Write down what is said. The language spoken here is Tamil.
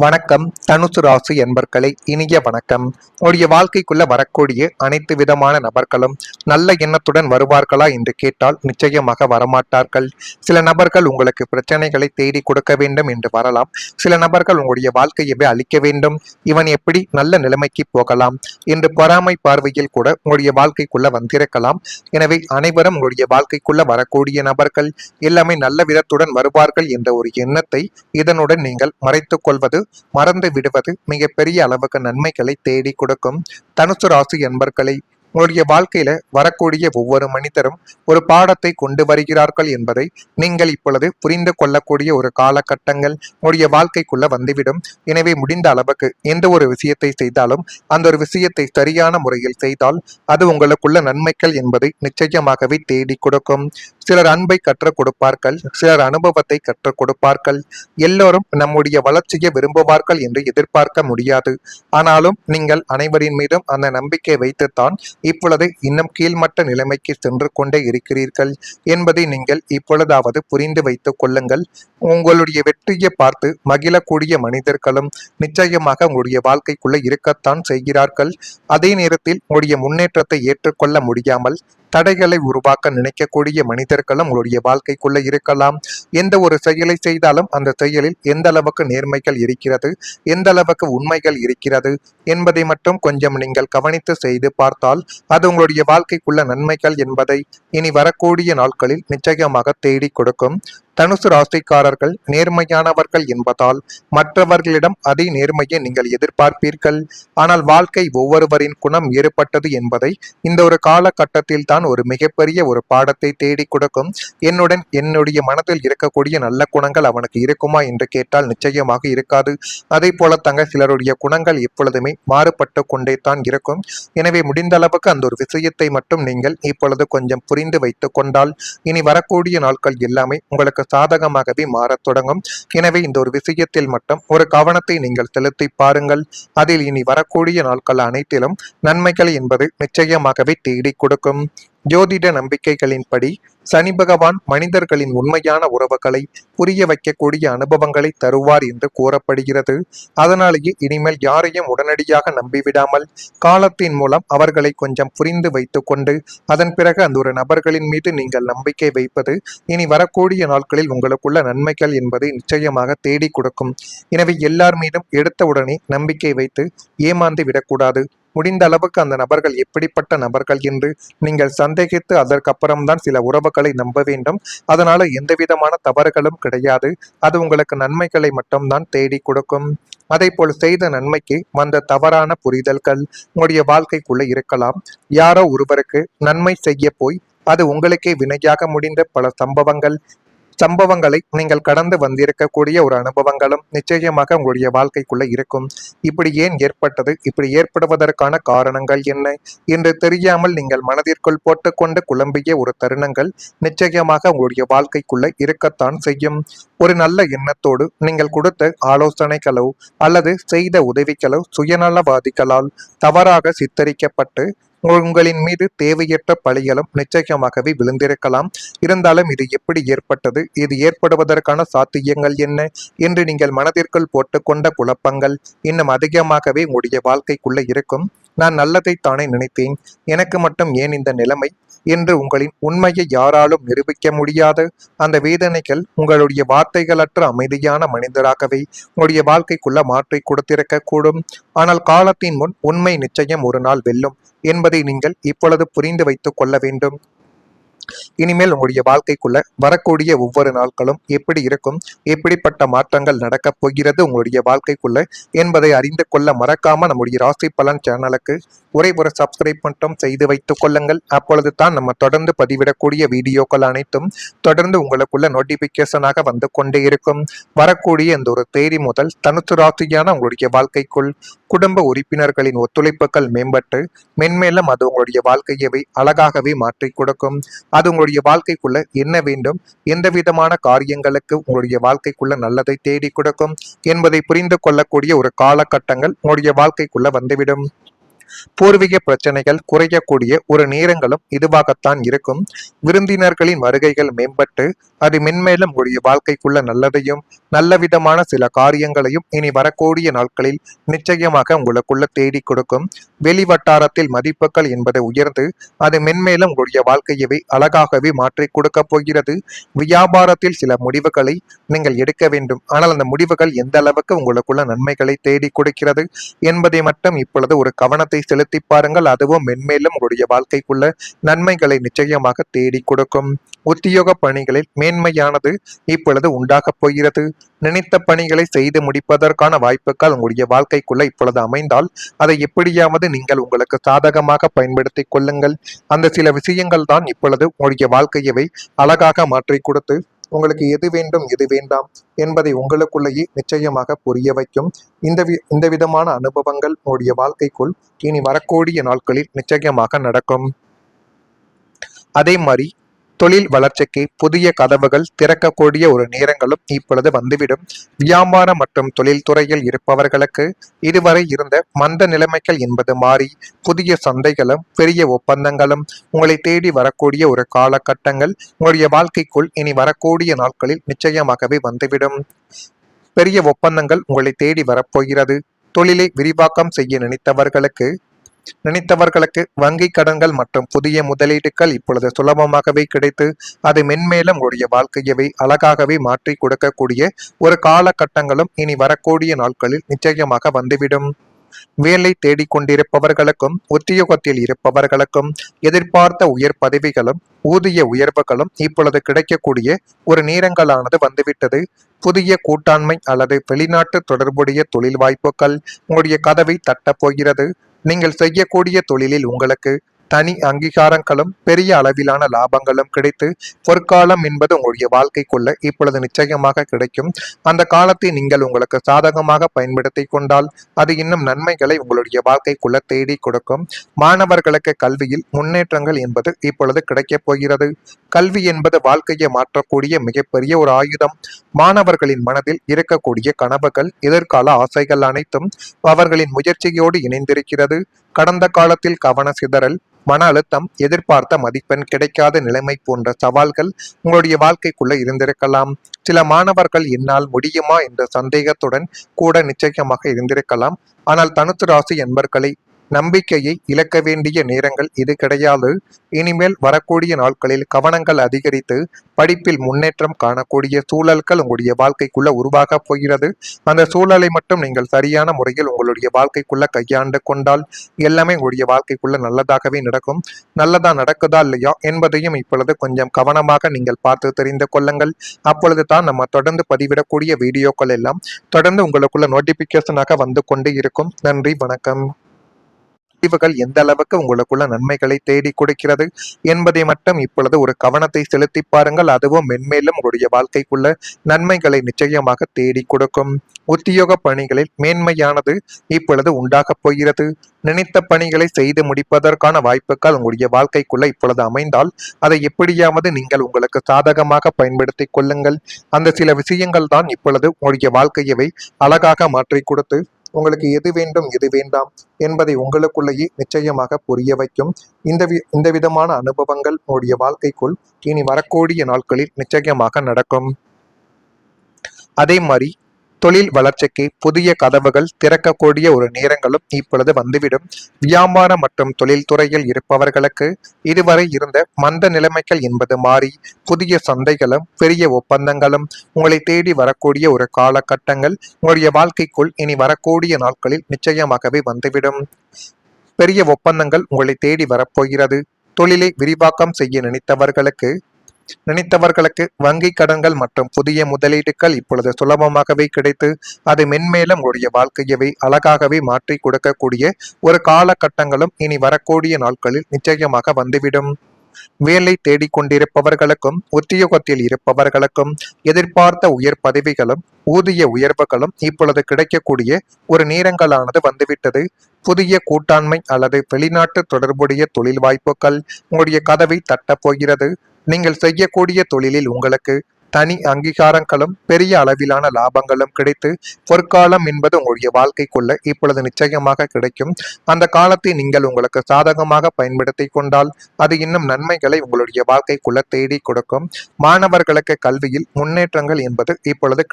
வணக்கம். தனுசு ராசி என்பர்களே, இனிய வணக்கம். உங்களுடைய வாழ்க்கைக்குள்ள வரக்கூடிய அனைத்து விதமான நபர்களும் நல்ல எண்ணத்துடன் வருவார்களா என்று கேட்டால் நிச்சயமாக வரமாட்டார்கள். சில நபர்கள் உங்களுக்கு பிரச்சனைகளை தேடி கொடுக்க வேண்டும் என்று வரலாம். சில நபர்கள் உங்களுடைய வாழ்க்கையவே அழிக்க வேண்டும், இவன் எப்படி நல்ல நிலைமைக்கு போகலாம் என்று பொறாமை பார்வையில் கூட உங்களுடைய வாழ்க்கைக்குள்ள வந்திருக்கலாம். எனவே அனைவரும் உங்களுடைய வாழ்க்கைக்குள்ள வரக்கூடிய நபர்கள் எல்லாமே நல்ல விதத்துடன் வருவார்கள் என்ற ஒரு எண்ணத்தை இதனுடன் நீங்கள் மறைத்துக் கொள்வது, மறந்து விடுவது மிகப்பெரிய அளவுக்கு நன்மைகளை தேடி கொடுக்கும். தனுசு ராசி என்பர்களை, உங்களுடைய வாழ்க்கையில வரக்கூடிய ஒவ்வொரு மனிதரும் ஒரு பாடத்தை கொண்டு வருகிறார்கள் என்பதை நீங்கள் இப்பொழுது புரிந்து கொள்ளக்கூடிய ஒரு காலகட்டங்கள் உங்களுடைய வாழ்க்கைக்குள்ள வந்துவிடும். எனவே முடிந்த அளவுக்கு எந்த ஒரு விஷயத்தை செய்தாலும் அந்த ஒரு விஷயத்தை சரியான முறையில் செய்தால் அது உங்களுக்குள்ள நன்மைகள் என்பதை நிச்சயமாகவே தேடி கொடுக்கும். சிலர் அன்பை கற்றுக் கொடுப்பார்கள், சிலர் அனுபவத்தை கற்றுக் கொடுப்பார்கள். எல்லோரும் நம்முடைய வளர்ச்சியை விரும்புவார்கள் என்று எதிர்பார்க்க முடியாது. ஆனாலும் நீங்கள் அனைவரின் மீதும் அந்த நம்பிக்கை வைத்துத்தான் இப்பொழுது இன்னும் கீழ்மட்ட நிலைமைக்கு சென்று கொண்டே இருக்கிறீர்கள் என்பதை நீங்கள் இப்பொழுதாவது புரிந்து வைத்துக் கொள்ளுங்கள். உங்களுடைய வெற்றியை பார்த்து மகிழக்கூடிய மனிதர்களும் நிச்சயமாக உங்களுடைய வாழ்க்கைக்குள்ள இருக்கத்தான் செய்கிறார்கள். அதே நேரத்தில் உங்களுடைய முன்னேற்றத்தை ஏற்றுக்கொள்ள முடியாமல் தடைகளை உருவாக்க நினைக்கக்கூடிய மனிதர்களும் உங்களுடைய வாழ்க்கைக்குள்ள இருக்கலாம். எந்த ஒரு செயலை செய்தாலும் அந்த செயலில் எந்த அளவுக்கு நேர்மைகள் இருக்கிறது, எந்த அளவுக்கு உண்மைகள் இருக்கிறது என்பதை மட்டும் கொஞ்சம் நீங்கள் கவனித்து செய்து பார்த்தால் அது உங்களுடைய வாழ்க்கைக்குள்ள நன்மைகள் என்பதை இனி வரக்கூடிய நாட்களில் நிச்சயமாக தேடி கொடுக்கும். தனுசு ராசிக்காரர்கள் நேர்மையானவர்கள் என்பதால் மற்றவர்களிடம் அதே நேர்மையை நீங்கள் எதிர்பார்ப்பீர்கள். ஆனால் வாழ்க்கை ஒவ்வொருவரின் குணம் ஏற்பட்டது என்பதை இந்த ஒரு காலகட்டத்தில் தான் ஒரு மிகப்பெரிய ஒரு பாடத்தை தேடி கொடுக்கும். என்னுடைய மனதில் இருக்கக்கூடிய நல்ல குணங்கள் அவனுக்கு இருக்குமா என்று கேட்டால் நிச்சயமாக இருக்காது. அதே போல தங்க சிலருடைய குணங்கள் எப்பொழுதுமே மாறுபட்டு கொண்டே தான் இருக்கும். எனவே முடிந்த அளவுக்கு அந்த ஒரு விஷயத்தை மட்டும் நீங்கள் இப்பொழுது கொஞ்சம் புரிந்து வைத்துக் கொண்டால் இனி வரக்கூடிய நாட்கள் எல்லாமே உங்களுக்கு சாதகமாகவே மாறத் தொடங்கும். எனவே இந்த ஒரு விஷயத்தில் மட்டும் ஒரு கவனத்தை நீங்கள் செலுத்தி பாருங்கள். அதில் இனி வரக்கூடிய நாட்கள் அனைத்திலும் நன்மைகள் என்பது நிச்சயமாகவே தேடி கொடுக்கும். ஜோதிட நம்பிக்கைகளின்படி சனி பகவான் மனிதர்களின் உண்மையான உறவுகளை புரிய வைக்கக்கூடிய அனுபவங்களை தருவார் என்று கூறப்படுகிறது. அதனாலேயே இனிமேல் யாரையும் உடனடியாக நம்பிவிடாமல் காலத்தின் மூலம் அவர்களை கொஞ்சம் புரிந்து வைத்துக் கொண்டு அதன் பிறகு அந்த ஒரு நபர்களின் மீது நீங்கள் நம்பிக்கை வைப்பது இனி வரக்கூடிய நாட்களில் உங்களுக்குள்ள நன்மைகள் என்பதை நிச்சயமாக தேடி கொடுக்கும். எனவே எல்லார் மீதும் எடுத்தவுடனே நம்பிக்கை வைத்து ஏமாந்து விடக்கூடாது. முடிந்த அளவுக்கு அந்த நபர்கள் எப்படிப்பட்ட நபர்கள் என்று நீங்கள் சந்தேகித்து அதற்கப்புறம்தான் சில உறவுகளை நம்ப வேண்டும். அதனால எந்த விதமான தவறுகளும் கிடையாது. அது உங்களுக்கு நன்மைகளை மட்டும்தான் தேடி கொடுக்கும். அதே போல் செய்த நன்மைக்கு வந்த தவறான புரிதல்கள் உங்களுடைய வாழ்க்கைக்குள்ள இருக்கலாம். யாரோ ஒருவருக்கு நன்மை செய்ய போய் அது உங்களுக்கே வினையாக முடிந்த பல சம்பவங்களை நீங்கள் கடந்து வந்திருக்கக்கூடிய ஒரு அனுபவங்களும் நிச்சயமாக உங்களுடைய வாழ்க்கைக்குள்ள இருக்கும். இப்படி ஏன் ஏற்பட்டது, இப்படி ஏற்படுவதற்கான காரணங்கள் என்ன என்று தெரியாமல் நீங்கள் மனதிற்குள் போட்டுக்கொண்டு குழம்பிய ஒரு தருணங்கள் நிச்சயமாக உங்களுடைய வாழ்க்கைக்குள்ள இருக்கத்தான் செய்யும். ஒரு நல்ல எண்ணத்தோடு நீங்கள் கொடுத்த ஆலோசனைகளோ அல்லது செய்த உதவிகளோ சுயநலவாதிகளால் தவறாக சித்தரிக்கப்பட்டு உங்களின் மீது தேவையற்ற பழிகளும் நிச்சயமாகவே விழுந்திருக்கலாம். இருந்தாலும் இது எப்படி ஏற்பட்டது, இது ஏற்படுவதற்கான சாத்தியங்கள் என்ன என்று நீங்கள் மனதிற்குள் போட்டுக்கொண்ட குழப்பங்கள் இன்னும் அதிகமாகவே உங்களுடைய வாழ்க்கைக்குள்ள இருக்கும். நான் நல்லதைத்தானே நினைத்தேன், எனக்கு மட்டும் ஏன் இந்த நிலைமை என்று உங்களின் உண்மையை யாராலும் நிரூபிக்க முடியாத அந்த வேதனைகள் உங்களுடைய வார்த்தைகளற்ற அமைதியான மனிதராகவே உங்களுடைய வாழ்க்கைக்குள்ள மாற்றி கொடுத்திருக்க கூடும். ஆனால் காலத்தின் முன் உண்மை நிச்சயம் ஒரு நாள் வெல்லும் என்பதை நீங்கள் இப்பொழுது புரிந்து வைத்துக் கொள்ள வேண்டும். இனிமேல் உங்களுடைய வாழ்க்கைக்குள்ள வரக்கூடிய ஒவ்வொரு நாட்களும் எப்படி இருக்கும், எப்படிப்பட்ட மாற்றங்கள் நடக்கப் போகிறது உங்களுடைய வாழ்க்கைக்குள்ள என்பதை அறிந்து கொள்ள மறக்காம நம்முடைய ராசி பலன் சேனலுக்கு ஒரே ஒரு சப்ஸ்கிரைப் மட்டும் செய்து வைத்துக் கொள்ளுங்கள். அப்பொழுது தான் நம்ம தொடர்ந்து பதிவிடக்கூடிய வீடியோக்கள் அனைத்தும் தொடர்ந்து உங்களுக்குள்ள நோட்டிபிகேஷனாக வந்து கொண்டே இருக்கும். வரக்கூடிய இந்த ஒரு தேதி முதல் தனுசு ராசியான உங்களுடைய வாழ்க்கைக்குள் குடும்ப உறுப்பினர்களின் ஒத்துழைப்புகள் மேம்பட்டு மென்மேலும் அது உங்களுடைய வாழ்க்கையவை அழகாகவே மாற்றி கொடுக்கும். அது உங்களுடைய வாழ்க்கைக்குள்ள என்ன வேண்டும், எந்த விதமான காரியங்களுக்கு உங்களுடைய வாழ்க்கைக்குள்ள நல்லதை தேடி கொடுக்கும் என்பதை புரிந்து கொள்ளக்கூடிய ஒரு காலகட்டங்கள் உங்களுடைய வாழ்க்கைக்குள்ள வந்துவிடும். பூர்வீக பிரச்சனைகள் குறையக்கூடிய ஒரு நேரங்களும் இதுவாகத்தான் இருக்கும். விருந்தினர்களின் வருகைகள் மேம்பட்டு அது மென்மேலும் உங்களுடைய வாழ்க்கைக்குள்ள நல்லதையும் நல்ல விதமான சில காரியங்களையும் இனி வரக்கூடிய நாட்களில் நிச்சயமாக உங்களுக்குள்ள தேடி கொடுக்கும். வெளி வட்டாரத்தில் மதிப்புகள் என்பது உயர்ந்து அது மென்மேலும் உங்களுடைய வாழ்க்கையவே அழகாகவே மாற்றி கொடுக்க போகிறது. வியாபாரத்தில் சில முடிவுகளை நீங்கள் எடுக்க வேண்டும். ஆனால் அந்த முடிவுகள் எந்த அளவுக்கு உங்களுக்குள்ள நன்மைகளை தேடி கொடுக்கிறது என்பதை மட்டும் இப்பொழுது ஒரு கவனத்தை செலுத்தி பாருங்கள். அதுவும் மென்மேலும் உங்களுடைய வாழ்க்கைக்குள்ள நன்மைகளை நிச்சயமாக தேடி கொடுக்கும். உத்தியோக பணிகளில் மேன்மையானது இப்பொழுது உண்டாகப் போகிறது. நினைத்த பணிகளை செய்து முடிப்பதற்கான வாய்ப்புகள் உங்களுடைய வாழ்க்கைக்குள்ள இப்பொழுது அமைந்தால் அதை எப்படியாவது நீங்கள் உங்களுக்கு சாதகமாக பயன்படுத்திக் கொள்ளுங்கள். அந்த சில விஷயங்கள் தான் இப்பொழுது உங்களுடைய வாழ்க்கையவை அழகாக மாற்றி கொடுத்து உங்களுக்கு எது வேண்டும் எது வேண்டாம் என்பதை உங்களுக்குள்ளேயே நிச்சயமாக புரிய வைக்கும். இந்த விதமான அனுபவங்கள் உங்களுடைய வாழ்க்கைக்குள் இனி வரக்கூடிய நாட்களில் நிச்சயமாக நடக்கும். அதே மாதிரி தொழில் வளர்ச்சிக்கு புதிய கதவுகள் திறக்கக்கூடிய ஒரு நேரங்களும் இப்பொழுது வந்துவிடும். வியாபாரம் மற்றும் தொழில் துறையில் இருப்பவர்களுக்கு இதுவரை இருந்த மந்த நிலைமைகள் என்பது மாறி புதிய சந்தைகளும் பெரிய ஒப்பந்தங்களும் உங்களை தேடி வரக்கூடிய ஒரு காலகட்டங்கள் உங்களுடைய வாழ்க்கைக்குள் இனி வரக்கூடிய நாட்களில் நிச்சயமாகவே வந்துவிடும். பெரிய ஒப்பந்தங்கள் உங்களை தேடி வரப்போகிறது. தொழிலை விரிவாக்கம் செய்ய நினைத்தவர்களுக்கு வங்கி கடன்கள் மற்றும் புதிய முதலீடுகள் இப்பொழுது சுலபமாகவே கிடைத்து அது மென்மேலும் உங்களுடைய வாழ்க்கையவை அழகாகவே மாற்றி கொடுக்கக்கூடிய ஒரு காலகட்டங்களும் இனி வரக்கூடிய நாட்களில் நிச்சயமாக வந்துவிடும். வேலை தேடிக்கொண்டிருப்பவர்களுக்கும் உத்தியோகத்தில் இருப்பவர்களுக்கும் எதிர்பார்த்த உயர் பதவிகளும் ஊதிய உயர்வுகளும் இப்பொழுது கிடைக்கக்கூடிய ஒரு நேரங்களானது வந்துவிட்டது. புதிய கூட்டாண்மை அல்லது வெளிநாட்டு தொடர்புடைய தொழில் வாய்ப்புகள் உங்களுடைய கதவை தட்டப் போகிறது. நீங்கள் செய்யக்கூடிய தொழிலில் உங்களுக்கு தனி அங்கீகாரங்களும் பெரிய அளவிலான லாபங்களும் கிடைத்து பொற்காலம் என்பது உங்களுடைய வாழ்க்கைக்குள்ள இப்பொழுது நிச்சயமாக கிடைக்கும். அந்த காலத்தை நீங்கள் உங்களுக்கு சாதகமாக பயன்படுத்தி கொண்டால் அது இன்னும் நன்மைகளை உங்களுடைய வாழ்க்கைக்குள்ள தேடி கொடுக்கும். மாணவர்களுக்கு கல்வியில் முன்னேற்றங்கள் என்பது இப்பொழுது கிடைக்கப் போகிறது. கல்வி என்பது வாழ்க்கையை மாற்றக்கூடிய மிகப்பெரிய ஒரு ஆயுதம். மாணவர்களின் மனதில் இருக்கக்கூடிய கனவுகள் எதிர்கால ஆசைகள் அனைத்தும் அவர்களின் முயற்சியோடு இணைந்திருக்கிறது. கடந்த காலத்தில் கவன சிதறல், மன அழுத்தம், எதிர்பார்த்த மதிப்பெண் கிடைக்காத நிலைமை போன்ற சவால்கள் உங்களுடைய வாழ்க்கைக்குள்ள இருந்திருக்கலாம். சில மாணவர்கள் என்னால் முடியுமா என்ற சந்தேகத்துடன் கூட நிச்சயமாக இருந்திருக்கலாம். ஆனால் தனுசு ராசி என்பர்களை நம்பிக்கையை இழக்க வேண்டிய நேரங்கள் இது கிடையாது. இனிமேல் வரக்கூடிய நாட்களில் கவனங்கள் அதிகரித்து படிப்பில் முன்னேற்றம் காணக்கூடிய சூழல்கள் உங்களுடைய வாழ்க்கைக்குள்ள உருவாக போகிறது. அந்த சூழலை மட்டும் நீங்கள் சரியான முறையில் உங்களுடைய வாழ்க்கைக்குள்ள கையாண்டு கொண்டால் எல்லாமே உங்களுடைய வாழ்க்கைக்குள்ள நல்லதாகவே நடக்கும். நல்லதா நடக்குதா இல்லையா என்பதையும் இப்பொழுது கொஞ்சம் கவனமாக நீங்கள் பார்த்து தெரிந்து கொள்ளுங்கள். அப்பொழுது தான் நம்ம தொடர்ந்து பதிவிடக்கூடிய வீடியோக்கள் எல்லாம் தொடர்ந்து உங்களுக்குள்ள நோட்டிபிகேஷனாக வந்து கொண்டு இருக்கும். நன்றி, வணக்கம். முடிவுகள் எந்த அளவுக்கு உங்களுக்குள்ள நன்மைகளை தேடி கொடுக்கிறது என்பதை மட்டும் இப்பொழுது ஒரு கவனத்தை செலுத்தி பாருங்கள். அதுவும் மென்மேலும் உங்களுடைய வாழ்க்கைக்குள்ள நன்மைகளை நிச்சயமாக தேடி கொடுக்கும். உத்தியோக பணிகளில் மேன்மையானது இப்பொழுது உண்டாகப் போகிறது. நினைத்த பணிகளை செய்து முடிப்பதற்கான வாய்ப்புகள் உங்களுடைய வாழ்க்கைக்குள்ள இப்பொழுது அமைந்தால் அதை எப்படியாவது நீங்கள் உங்களுக்கு சாதகமாக பயன்படுத்தி கொள்ளுங்கள். அந்த சில விஷயங்கள் தான் இப்பொழுது உங்களுடைய வாழ்க்கையவை அழகாக மாற்றி கொடுத்து உங்களுக்கு எது வேண்டும் எது வேண்டாம் என்பதை உங்களுக்குள்ளேயே நிச்சயமாக புரிய வைக்கும். இந்த விதமான அனுபவங்கள் உங்களுடைய வாழ்க்கைக்குள் இனி வரக்கூடிய நாட்களில் நிச்சயமாக நடக்கும். அதே மாதிரி தொழில் வளர்ச்சிக்கு புதிய கதவுகள் திறக்கக்கூடிய ஒரு நேரங்களும் இப்பொழுது வந்துவிடும். வியாபாரம் மற்றும் தொழில் துறையில் இருப்பவர்களுக்கு இதுவரை இருந்த மந்த நிலைமைகள் என்பது மாறி புதிய சந்தைகளும் பெரிய ஒப்பந்தங்களும் உங்களை தேடி வரக்கூடிய ஒரு காலகட்டங்கள் உங்களுடைய வாழ்க்கைக்குள் இனி வரக்கூடிய நாட்களில் நிச்சயமாகவே வந்துவிடும். பெரிய ஒப்பந்தங்கள் உங்களை தேடி வரப்போகிறது. தொழிலை விரிவாக்கம் செய்ய நினைத்தவர்களுக்கு வங்கி கடன்கள் மற்றும் புதிய முதலீடுகள் இப்பொழுது சுலபமாகவே கிடைத்து அது மென்மேலும் உங்களுடைய வாழ்க்கையவை அழகாகவே மாற்றி கொடுக்கக்கூடிய ஒரு காலகட்டங்களும் இனி வரக்கூடிய நாட்களில் நிச்சயமாக வந்துவிடும். வேலை தேடிக்கொண்டிருப்பவர்களுக்கும் உத்தியோகத்தில் இருப்பவர்களுக்கும் எதிர்பார்த்த உயர் பதவிகளும் ஊதிய உயர்வுகளும் இப்பொழுது கிடைக்கக்கூடிய ஒரு நேரங்களானது வந்துவிட்டது. புதிய கூட்டாண்மை அல்லது வெளிநாட்டு தொடர்புடைய தொழில் வாய்ப்புகள் உங்களுடைய கதவை தட்டப் போகிறது. நீங்கள் செய்யக்கூடிய தொழிலில் உங்களுக்கு தனி அங்கீகாரங்களும் பெரிய அளவிலான லாபங்களும் கிடைத்து பொற்காலம் என்பது உங்களுடைய வாழ்க்கைக்குள்ள இப்பொழுது நிச்சயமாக கிடைக்கும். அந்த காலத்தை நீங்கள் உங்களுக்கு சாதகமாக பயன்படுத்தி கொண்டால் அது இன்னும் நன்மைகளை உங்களுடைய வாழ்க்கைக்குள்ள தேடி கொடுக்கும். மாணவர்களுக்கு கல்வியில் முன்னேற்றங்கள் என்பது இப்பொழுது